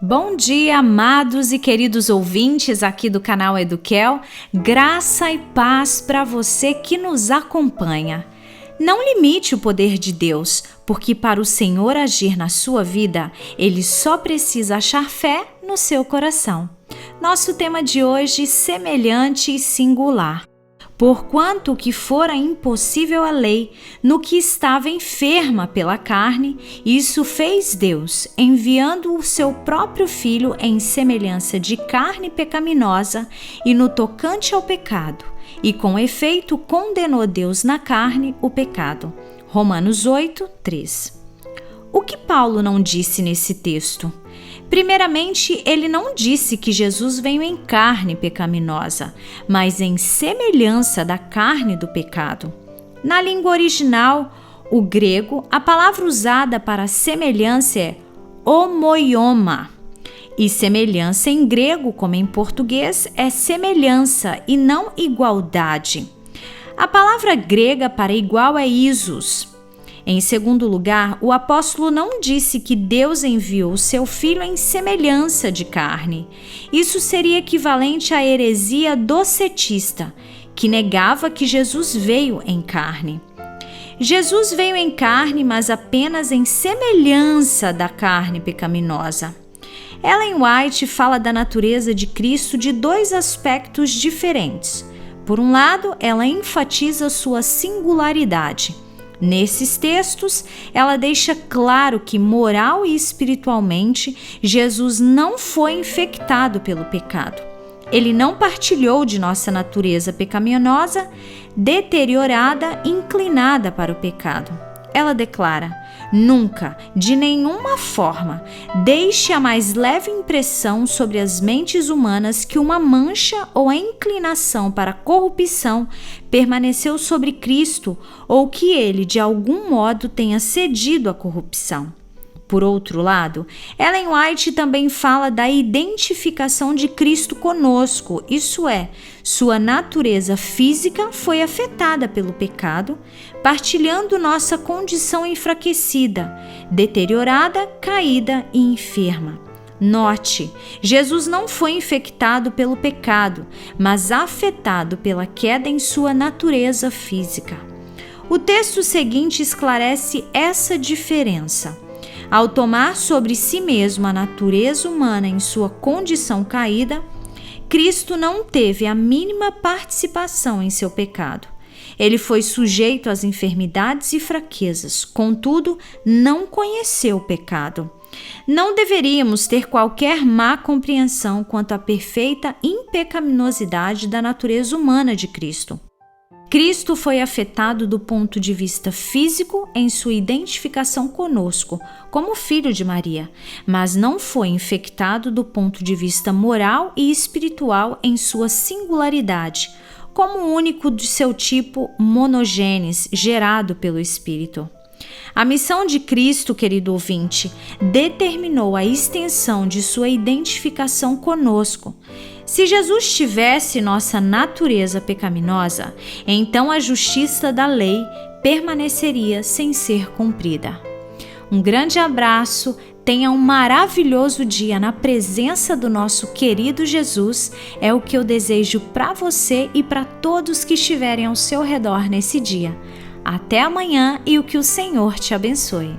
Bom dia, amados e queridos ouvintes aqui do canal Eduquel. Graça e paz para você que nos acompanha. Não limite o poder de Deus, porque para o Senhor agir na sua vida, Ele só precisa achar fé no seu coração. Nosso tema de hoje, semelhante e singular. Porquanto o que fora impossível à lei, no que estava enferma pela carne, isso fez Deus, enviando o seu próprio Filho em semelhança de carne pecaminosa e no tocante ao pecado, e com efeito condenou Deus na carne o pecado. Romanos 8, 3. O que Paulo não disse nesse texto? Primeiramente, ele não disse que Jesus veio em carne pecaminosa, mas em semelhança da carne do pecado. Na língua original, o grego, a palavra usada para semelhança é homoioma. E semelhança em grego, como em português, é semelhança e não igualdade. A palavra grega para igual é isos. Em segundo lugar, o apóstolo não disse que Deus enviou o seu Filho em semelhança de carne. Isso seria equivalente à heresia docetista, que negava que Jesus veio em carne. Jesus veio em carne, mas apenas em semelhança da carne pecaminosa. Ellen White fala da natureza de Cristo de dois aspectos diferentes. Por um lado, ela enfatiza sua singularidade. Nesses textos, ela deixa claro que moral e espiritualmente, Jesus não foi infectado pelo pecado. Ele não partilhou de nossa natureza pecaminosa, deteriorada, inclinada para o pecado. Ela declara: nunca, de nenhuma forma, deixe a mais leve impressão sobre as mentes humanas que uma mancha ou a inclinação para a corrupção permaneceu sobre Cristo ou que ele, de algum modo, tenha cedido à corrupção. Por outro lado, Ellen White também fala da identificação de Cristo conosco, isso é, sua natureza física foi afetada pelo pecado, partilhando nossa condição enfraquecida, deteriorada, caída e enferma. Note, Jesus não foi infectado pelo pecado, mas afetado pela queda em sua natureza física. O texto seguinte esclarece essa diferença. Ao tomar sobre si mesmo a natureza humana em sua condição caída, Cristo não teve a mínima participação em seu pecado. Ele foi sujeito às enfermidades e fraquezas, contudo, não conheceu o pecado. Não deveríamos ter qualquer má compreensão quanto à perfeita impecaminosidade da natureza humana de Cristo. Cristo foi afetado do ponto de vista físico em sua identificação conosco, como filho de Maria, mas não foi infectado do ponto de vista moral e espiritual em sua singularidade, como único de seu tipo monogênes, gerado pelo Espírito. A missão de Cristo, querido ouvinte, determinou a extensão de sua identificação conosco. Se Jesus tivesse nossa natureza pecaminosa, então a justiça da lei permaneceria sem ser cumprida. Um grande abraço, tenha um maravilhoso dia na presença do nosso querido Jesus, é o que eu desejo para você e para todos que estiverem ao seu redor nesse dia. Até amanhã e o que o Senhor te abençoe.